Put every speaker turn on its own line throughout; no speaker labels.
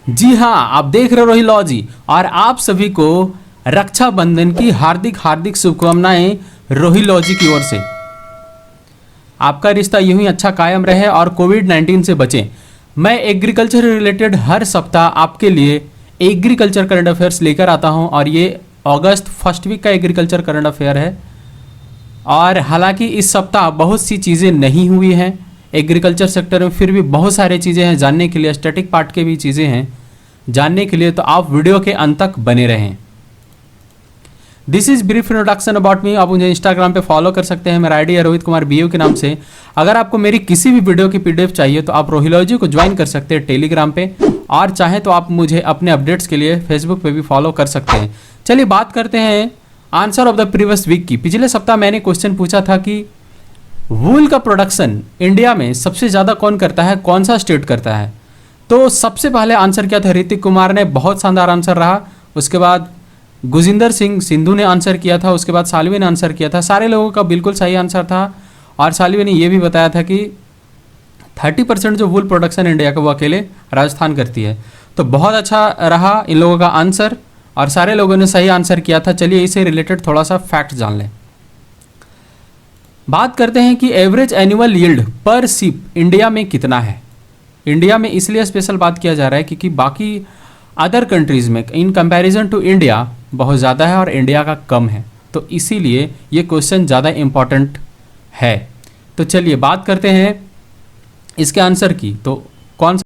जी हाँ, आप देख रहे हो रोहिलॉजी और आप सभी को रक्षाबंधन की हार्दिक हार्दिक शुभकामनाएं रोहिलॉजी की ओर से। आपका रिश्ता यूं ही अच्छा कायम रहे और कोविड-19 से बचें। मैं एग्रीकल्चर रिलेटेड हर सप्ताह आपके लिए एग्रीकल्चर करंट अफेयर्स लेकर आता हूं और ये अगस्त फर्स्ट वीक का एग्रीकल्चर करंट अफेयर है। और हालांकि इस सप्ताह बहुत सी चीज़ें नहीं हुई हैं एग्रीकल्चर सेक्टर में, फिर भी बहुत सारी चीज़ें हैं जानने के लिए, स्टैटिक पार्ट के भी चीज़ें हैं जानने के लिए, तो आप वीडियो के अंत तक बने रहें। This is brief introduction about me. आप मुझे इंस्टाग्राम पे फॉलो कर सकते हैं, मेरा आईडी है रोहित कुमार BU के नाम से। अगर आपको मेरी किसी भी वीडियो की PDF चाहिए तो आप रोहिलॉजी को ज्वाइन कर सकते हैं टेलीग्राम पे, और चाहे तो आप मुझे अपने अपडेट्स के लिए फेसबुक पे भी फॉलो कर सकते हैं। चलिए बात करते हैं answer of the previous week की। पिछले सप्ताह मैंने क्वेश्चन पूछा था कि वूल का प्रोडक्शन इंडिया में सबसे ज़्यादा कौन करता है, कौन सा स्टेट करता है। तो सबसे पहले आंसर क्या था, ऋतिक कुमार ने, बहुत शानदार आंसर रहा। उसके बाद गुजिंदर सिंह सिंधु ने आंसर किया था, उसके बाद सालवी ने आंसर किया था। सारे लोगों का बिल्कुल सही आंसर था और सालवी ने यह भी बताया था कि 30% जो वूल प्रोडक्शन इंडिया का वो अकेले राजस्थान करती है। तो बहुत अच्छा रहा इन लोगों का आंसर और सारे लोगों ने सही आंसर किया था। चलिए इससे रिलेटेड थोड़ा सा फैक्ट जान लें। बात करते हैं कि एवरेज एनुअल यील्ड पर शिप इंडिया में कितना है। इंडिया में इसलिए स्पेशल बात किया जा रहा है क्योंकि बाकी अदर कंट्रीज़ में इन कंपैरिजन टू इंडिया बहुत ज़्यादा है और इंडिया का कम है, तो इसीलिए ये क्वेश्चन ज़्यादा इम्पॉर्टेंट है। तो चलिए बात करते हैं इसके आंसर की। तो कौन सा,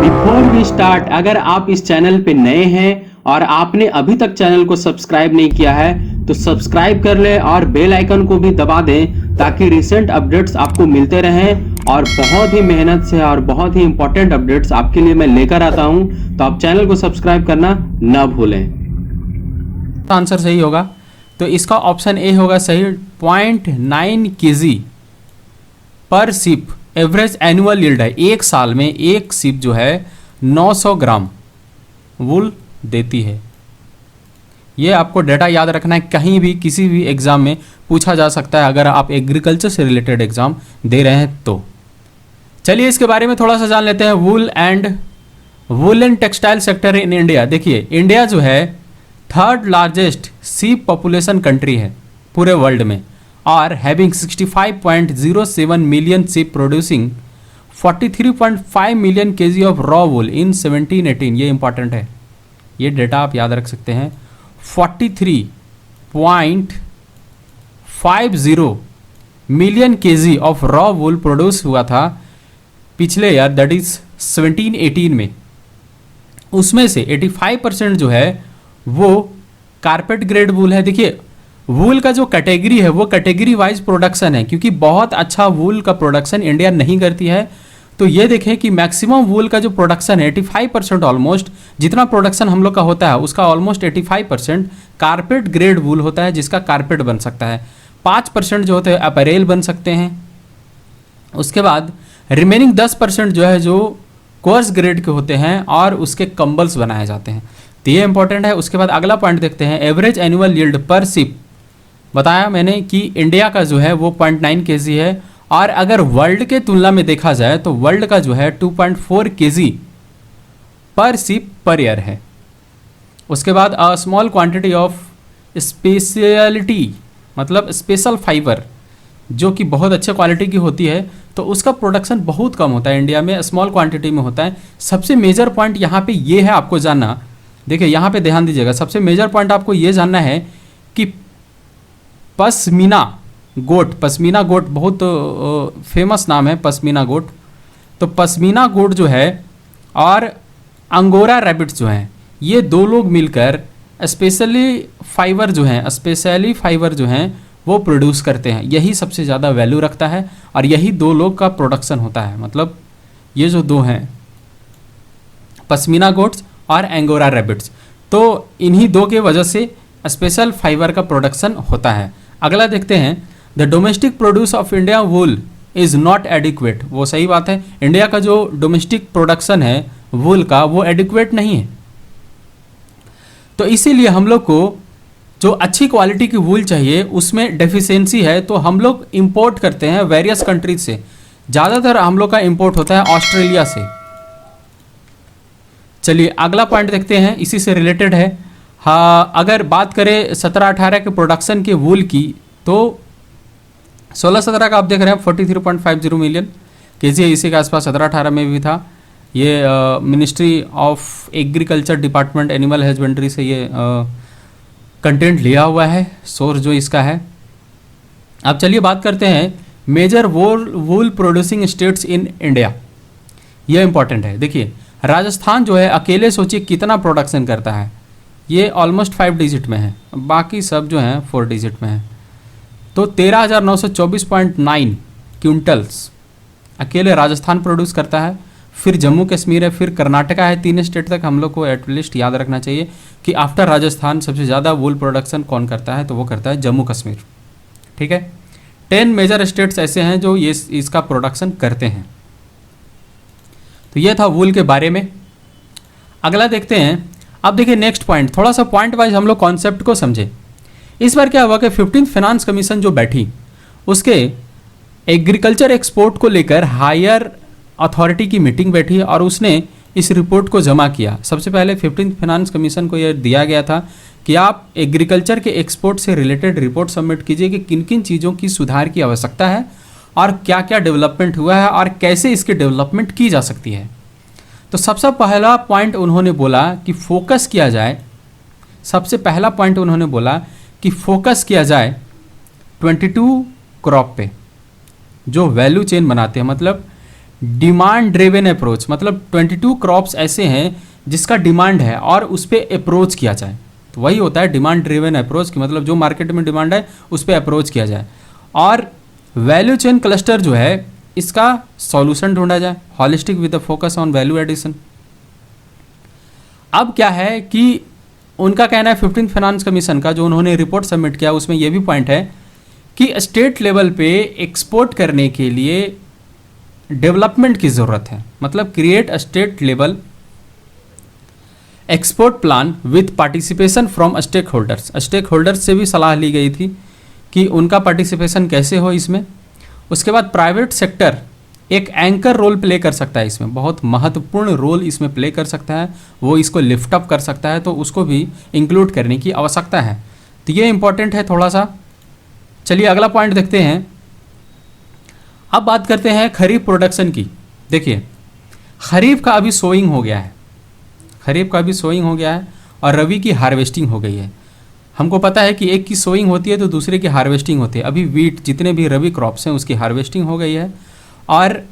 बिफोर वी स्टार्ट, अगर आप इस चैनल पे नए हैं और आपने अभी तक चैनल को सब्सक्राइब नहीं किया है तो सब्सक्राइब कर ले और बेल आइकन को भी दबा दें ताकि रिसेंट अपडेट्स आपको मिलते रहें और बहुत ही मेहनत से और बहुत ही इंपॉर्टेंट अपडेट्स आपके लिए मैं लेकर आता हूं। तो आप चैनल को सब्सक्राइब करना ना भूलें। आंसर सही होगा तो इसका ऑप्शन ए होगा सही। 0.9 kg पर शिप एवरेज एनुअल यील्ड है। एक साल में एक शिप जो है 900 ग्राम वूल देती है। ये आपको डेटा याद रखना है, कहीं भी किसी भी एग्जाम में पूछा जा सकता है अगर आप एग्रीकल्चर से रिलेटेड एग्जाम दे रहे हैं तो। चलिए इसके बारे में थोड़ा सा जान लेते हैं। Wool and textile sector in India. देखिए इंडिया जो है 3rd largest ship population country है पूरे वर्ल्ड में और having 65.07 million sheep producing 43.5 million kg of raw wool in 1718। ये इंपॉर्टेंट है, ये डेटा आप याद रख सकते हैं। 43.50 million kg of raw wool produce हुआ था पिछले ईयर, दैट इज 1718 में। उसमें से 85% जो है वो कारपेट ग्रेड वूल है। देखिए वूल का जो कैटेगरी है वो कैटेगरी वाइज प्रोडक्शन है, क्योंकि बहुत अच्छा वूल का प्रोडक्शन इंडिया नहीं करती है। तो ये देखें कि मैक्सिमम वूल का जो प्रोडक्शन है 85% ऑलमोस्ट, जितना प्रोडक्शन हम लोग का होता है उसका ऑलमोस्ट 85% कारपेट ग्रेड वूल होता है जिसका कारपेट बन सकता है। 5% जो होते हैं अपैरेल बन सकते हैं। उसके बाद रिमेनिंग 10% जो है जो कोर्स ग्रेड के होते हैं और उसके कंबल्स बनाए जाते हैं। तो ये इंपॉर्टेंट है। उसके बाद अगला पॉइंट देखते हैं। एवरेज एनुअल यील्ड पर शिप बताया मैंने कि इंडिया का जो है वो 0.9 kg है और अगर वर्ल्ड के तुलना में देखा जाए तो वर्ल्ड का जो है 2.4 kg पर शिप पर ईयर है। उसके बाद a small quantity of speciality मतलब स्पेशल फाइबर जो कि बहुत अच्छे क्वालिटी की होती है तो उसका प्रोडक्शन बहुत कम होता है इंडिया में, स्मॉल क्वांटिटी में होता है। सबसे मेजर पॉइंट यहाँ पे ये है आपको जानना, देखिए यहाँ पे ध्यान दीजिएगा। सबसे मेजर पॉइंट आपको ये जानना है कि पश्मीना गोट बहुत फेमस नाम है पश्मीना गोट। तो पश्मीना गोट जो है और अंगोरा रैबिट्स जो हैं ये दो लोग मिलकर स्पेशली फाइबर जो हैं वो प्रोड्यूस करते हैं। यही सबसे ज़्यादा वैल्यू रखता है और यही दो लोग का प्रोडक्शन होता है। मतलब ये जो दो हैं पश्मीना गोट्स और एंगोरा रैबिट्स, तो इन्हीं दो के वजह से स्पेशल फाइबर का प्रोडक्शन होता है। अगला देखते हैं। The domestic produce of India wool is not adequate. वो सही बात है, इंडिया का जो डोमेस्टिक प्रोडक्शन है वूल का वो एडिक्वेट नहीं है। तो इसीलिए हम लोग को जो अच्छी क्वालिटी की वूल चाहिए उसमें डेफिशिएंसी है, तो हम लोग इंपोर्ट करते हैं वेरियस कंट्रीज से। ज़्यादातर हम लोग का इंपोर्ट होता है ऑस्ट्रेलिया से। चलिए अगला पॉइंट देखते हैं, इसी से रिलेटेड है। हाँ, अगर बात करें 17-18 के प्रोडक्शन के वूल की, तो 16-17 का आप देख रहे हैं 43.50 मिलियन केजी है, इसी के आसपास 17-18 में भी था। ये ministry of agriculture department animal husbandry से ये कंटेंट लिया हुआ है, सोर्स जो इसका है। अब चलिए बात करते हैं major wool producing states in India. ये इंपॉर्टेंट है। देखिए राजस्थान जो है अकेले सोचिए कितना प्रोडक्शन करता है, ये ऑलमोस्ट 5 डिजिट में है, बाकी सब जो हैं 4 डिजिट में है। तो 13,924.9 क्विंटल्स अकेले राजस्थान प्रोड्यूस करता है। फिर जम्मू कश्मीर है, फिर कर्नाटका है। 3 स्टेट तक हम लोग को एटलीस्ट याद रखना चाहिए कि आफ्टर राजस्थान सबसे ज़्यादा वूल प्रोडक्शन कौन करता है, तो वो करता है जम्मू कश्मीर। ठीक है, 10 मेजर स्टेट्स ऐसे हैं जो ये इसका प्रोडक्शन करते हैं। तो ये था वूल के बारे में। अगला देखते हैं। अब देखिए नेक्स्ट पॉइंट, थोड़ा सा पॉइंट वाइज हम लोग कॉन्सेप्ट को समझे। इस बार क्या हुआ कि 15th फाइनेंस कमीशन जो बैठी, उसके एग्रीकल्चर एक्सपोर्ट को लेकर हायर अथॉरिटी की मीटिंग बैठी और उसने इस रिपोर्ट को जमा किया। सबसे पहले 15th फाइनेंस कमीशन को यह दिया गया था कि आप एग्रीकल्चर के एक्सपोर्ट से रिलेटेड रिपोर्ट सबमिट कीजिए कि किन किन चीज़ों की सुधार की आवश्यकता है और क्या क्या डेवलपमेंट हुआ है और कैसे इसकी डेवलपमेंट की जा सकती है। तो सबसे पहला पॉइंट उन्होंने बोला कि फोकस किया जाए, सबसे पहला पॉइंट उन्होंने बोला कि फोकस किया जाए 22 क्रॉप पे जो वैल्यू चेन बनाते हैं, मतलब डिमांड ड्रिवन अप्रोच। मतलब 22 क्रॉप्स ऐसे हैं जिसका डिमांड है और उस पर अप्रोच किया जाए। तो वही होता है डिमांड ड्रिवन अप्रोच कि मतलब जो मार्केट में डिमांड है उस पर अप्रोच किया जाए। और वैल्यू चेन क्लस्टर जो है इसका सॉल्यूशन ढूंढा जाए, holistic with the focus on value addition. अब क्या है कि उनका कहना है 15th फाइनेंस कमीशन का जो उन्होंने रिपोर्ट सबमिट किया, उसमें यह भी पॉइंट है कि स्टेट लेवल पे एक्सपोर्ट करने के लिए डेवलपमेंट की ज़रूरत है। मतलब create a state level export plan with participation from stakeholders. Stakeholders से भी सलाह ली गई थी कि उनका पार्टिसिपेशन कैसे हो इसमें। उसके बाद प्राइवेट सेक्टर एक एंकर रोल प्ले कर सकता है, इसमें बहुत महत्वपूर्ण रोल इसमें प्ले कर सकता है, वो इसको लिफ्ट अप कर सकता है, तो उसको भी इंक्लूड करने की आवश्यकता है। तो ये इंपॉर्टेंट है थोड़ा सा। चलिए अगला पॉइंट देखते हैं। अब बात करते हैं खरीफ प्रोडक्शन की। देखिए खरीफ का अभी सोइंग हो गया है, खरीफ का अभी सोइंग हो गया है और रबी की हार्वेस्टिंग हो गई है। हमको पता है कि एक की सोइंग होती है तो दूसरे की हार्वेस्टिंग होती है। अभी वीट जितने भी रबी क्रॉप्स हैं उसकी हार्वेस्टिंग हो गई है और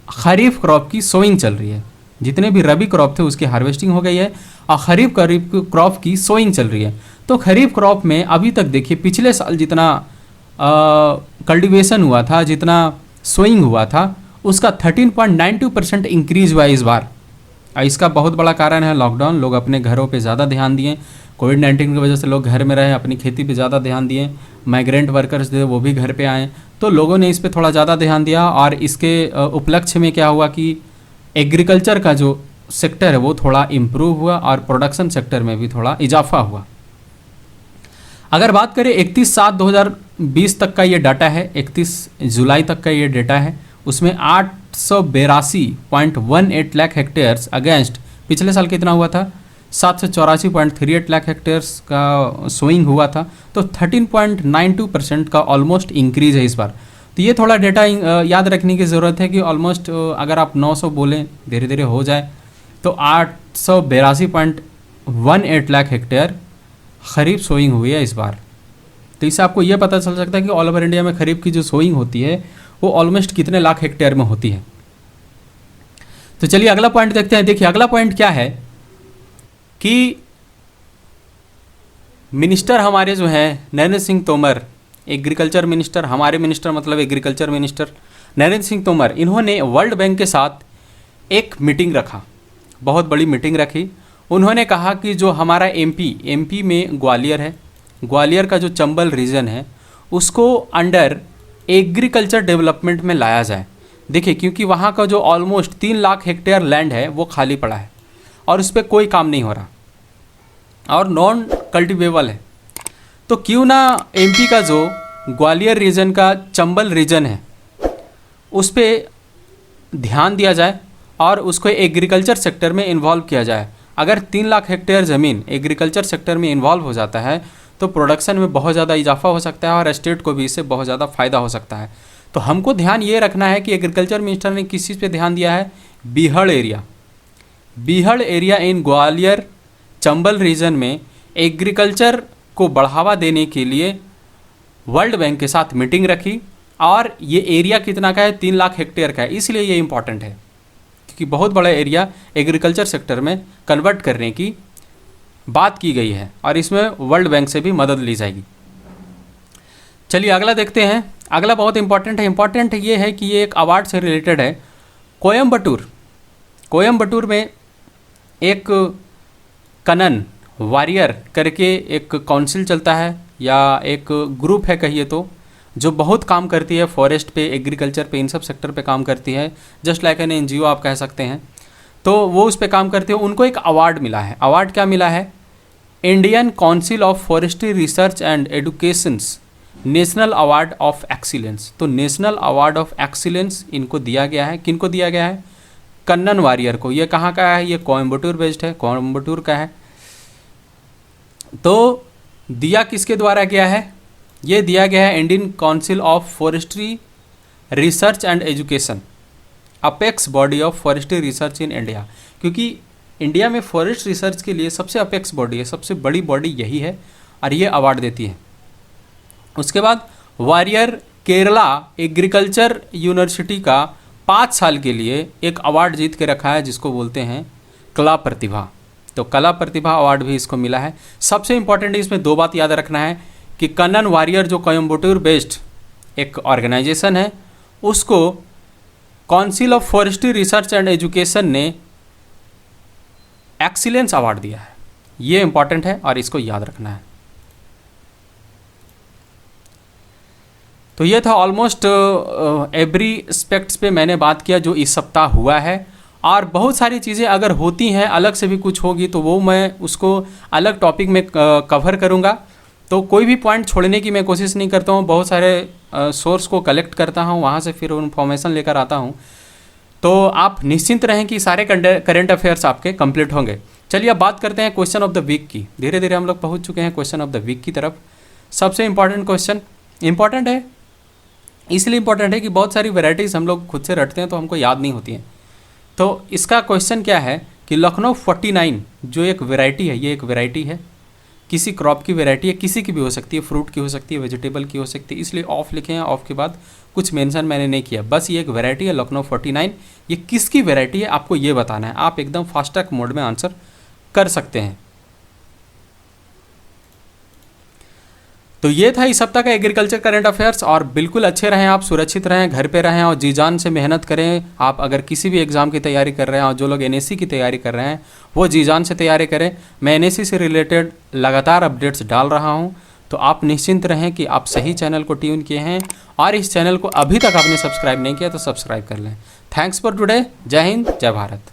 खरीफ क्रॉप की सोइंग चल रही है। जितने भी रबी क्रॉप थे उसकी हार्वेस्टिंग हो गई है और खरीफ क्रॉप की सोइंग चल रही है। तो खरीफ क्रॉप में अभी तक देखिए पिछले साल जितना कल्टीवेशन हुआ था, जितना सोइंग हुआ था, उसका 13.92% इंक्रीज हुआ इस बार। इसका बहुत बड़ा कारण है लॉकडाउन। लोग अपने घरों पे ज़्यादा ध्यान दिए, कोविड-19 की वजह से लोग घर में रहे, अपनी खेती पे ज़्यादा ध्यान दिए। माइग्रेंट वर्कर्स थे वो भी घर पे आए, तो लोगों ने इस पे थोड़ा ज़्यादा ध्यान दिया और इसके उपलक्ष्य में क्या हुआ कि एग्रीकल्चर का जो सेक्टर है वो थोड़ा इम्प्रूव हुआ और प्रोडक्शन सेक्टर में भी थोड़ा इजाफा हुआ। अगर बात करें 31/7/2020 तक का ये डाटा है, 31 जुलाई तक का ये डाटा है, उसमें 882.18 लाख हेक्टेयर्स अगेंस्ट पिछले साल कितना हुआ था 784.38 लाख हेक्टेयर्स का सोइंग हुआ था। तो 13.92% का ऑलमोस्ट इंक्रीज है इस बार। तो ये थोड़ा डेटा याद रखने की ज़रूरत है कि ऑलमोस्ट अगर आप 900 बोलें धीरे धीरे हो जाए तो 882.18 लाख हेक्टेयर खरीफ सोइंग हुई है इस बार। तो इससे आपको ये पता चल सकता है कि ऑल ओवर इंडिया में खरीफ की जो सोइंग होती है वो ऑलमोस्ट कितने लाख हेक्टेयर में होती है। तो चलिए अगला पॉइंट देखते हैं। देखिए अगला पॉइंट क्या है कि मिनिस्टर हमारे जो हैं नरेंद्र सिंह तोमर, एग्रीकल्चर मिनिस्टर, हमारे मिनिस्टर मतलब एग्रीकल्चर मिनिस्टर नरेंद्र सिंह तोमर, इन्होंने वर्ल्ड बैंक के साथ एक मीटिंग रखा, बहुत बड़ी मीटिंग रखी। उन्होंने कहा कि जो हमारा एमपी में ग्वालियर है, ग्वालियर का जो चंबल रीजन है उसको अंडर एग्रीकल्चर डेवलपमेंट में लाया जाए। देखिए क्योंकि वहाँ का जो ऑलमोस्ट 3 लाख हेक्टेयर लैंड है वो खाली पड़ा है और उस पर कोई काम नहीं हो रहा और नॉन कल्टिवेबल है। तो क्यों ना एमपी का जो ग्वालियर रीजन का चंबल रीजन है उस पर ध्यान दिया जाए और उसको एग्रीकल्चर सेक्टर में इन्वॉल्व किया जाए। अगर 3 लाख हेक्टेयर ज़मीन एग्रीकल्चर सेक्टर में इन्वॉल्व हो जाता है तो प्रोडक्शन में बहुत ज़्यादा इजाफा हो सकता है और स्टेट को भी इससे बहुत ज़्यादा फ़ायदा हो सकता है। तो हमको ध्यान ये रखना है कि एग्रीकल्चर मिनिस्टर ने किस चीज़ पे ध्यान दिया है, बीहड़ एरिया। बीहड़ area in Gwalior Chambal region में एग्रीकल्चर को बढ़ावा देने के लिए वर्ल्ड बैंक के साथ मीटिंग रखी और ये एरिया कितना का है, 3 लाख हेक्टेयर का है। इसलिए ये इंपॉर्टेंट है क्योंकि बहुत बड़ा एरिया एग्रीकल्चर सेक्टर में कन्वर्ट करने की बात की गई है और इसमें वर्ल्ड बैंक से भी मदद ली जाएगी। चलिए अगला देखते हैं। अगला बहुत इंपॉर्टेंट है। इंपॉर्टेंट ये है कि ये एक अवार्ड से रिलेटेड है। कोयम्बटूर में एक कनन वॉरियर करके एक काउंसिल चलता है या एक ग्रुप है कहिए तो, जो बहुत काम करती है फॉरेस्ट पे, एग्रीकल्चर पे, इन सब सेक्टर पे काम करती है। जस्ट लाइक एन NGO आप कह सकते हैं। तो वो उस पर काम करते हैं। उनको एक अवार्ड मिला है। अवार्ड क्या मिला है? Indian council of forestry research and educations national award of excellence. तो नेशनल अवार्ड ऑफ एक्सीलेंस इनको दिया गया है। किनको दिया गया है? कन्नन वॉरियर को। ये कहाँ का है? ये कोयम्बटूर बेस्ड है, कोयम्बटूर का है। तो दिया किसके द्वारा गया है? ये दिया गया है Indian council of forestry research and education, apex body of forestry research in India. क्योंकि इंडिया में फॉरेस्ट रिसर्च के लिए सबसे अपेक्स बॉडी है, सबसे बड़ी बॉडी यही है और ये अवार्ड देती है। उसके बाद वॉरियर केरला एग्रीकल्चर यूनिवर्सिटी का 5 साल के लिए एक अवार्ड जीत के रखा है जिसको बोलते हैं कला प्रतिभा। तो कला प्रतिभा अवार्ड भी इसको मिला है। सबसे इंपॉर्टेंट इसमें 2 बात याद रखना है कि कन्नन वॉरियर जो कोयम्बटूर बेस्ड एक ऑर्गेनाइजेशन है, उसको council of forestry research and education ने एक्सीलेंस अवार्ड दिया है। ये इंपॉर्टेंट है और इसको याद रखना है। तो ये था ऑलमोस्ट एवरी एस्पेक्ट्स पे मैंने बात किया जो इस सप्ताह हुआ है। और बहुत सारी चीज़ें अगर होती हैं, अलग से भी कुछ होगी तो वो मैं उसको अलग टॉपिक में कवर करूँगा। तो कोई भी पॉइंट छोड़ने की मैं कोशिश नहीं करता हूँ। बहुत सारे सोर्स को कलेक्ट करता हूँ, वहाँ से फिर इन्फॉर्मेशन लेकर आता हूँ। तो आप निश्चिंत रहें कि सारे करेंट अफेयर्स आपके कंप्लीट होंगे। चलिए अब बात करते हैं क्वेश्चन ऑफ द वीक की। धीरे धीरे हम लोग पहुँच चुके हैं क्वेश्चन ऑफ द वीक की तरफ। सबसे इम्पॉर्टेंट क्वेश्चन, इम्पॉर्टेंट है इसलिए इम्पॉर्टेंट है कि बहुत सारी वैरायटीज़ हम लोग खुद से रटते हैं तो हमको याद नहीं होती हैं। तो इसका क्वेश्चन क्या है कि लखनऊ 49 जो एक वैरायटी है, ये एक वैरायटी है, किसी क्रॉप की वैरायटी है, किसी की भी हो सकती है, फ्रूट की हो सकती है, वेजिटेबल की हो सकती है, इसलिए ऑफ लिखे हैं। ऑफ के बाद कुछ मेंशन मैंने नहीं किया, बस ये एक वैरायटी है लखनऊ 49। ये किसकी वैरायटी है आपको ये बताना है। आप एकदम फास्ट ट्रैक मोड में आंसर कर सकते हैं। तो ये था इस सप्ताह का एग्रीकल्चर करंट अफेयर्स। और बिल्कुल अच्छे रहें आप, सुरक्षित रहें, घर पे रहें और जी जान से मेहनत करें। आप अगर किसी भी एग्ज़ाम की तैयारी कर रहे हैं और जो लोग NSC की तैयारी कर रहे हैं वो जी जान से तैयारी करें। मैं NSC से रिलेटेड लगातार अपडेट्स डाल रहा हूँ, तो आप निश्चिंत रहें कि आप सही चैनल को ट्यून किए हैं और इस चैनल को अभी तक आपने सब्सक्राइब नहीं किया तो सब्सक्राइब कर लें। Thanks for today. जय हिंद, जय भारत।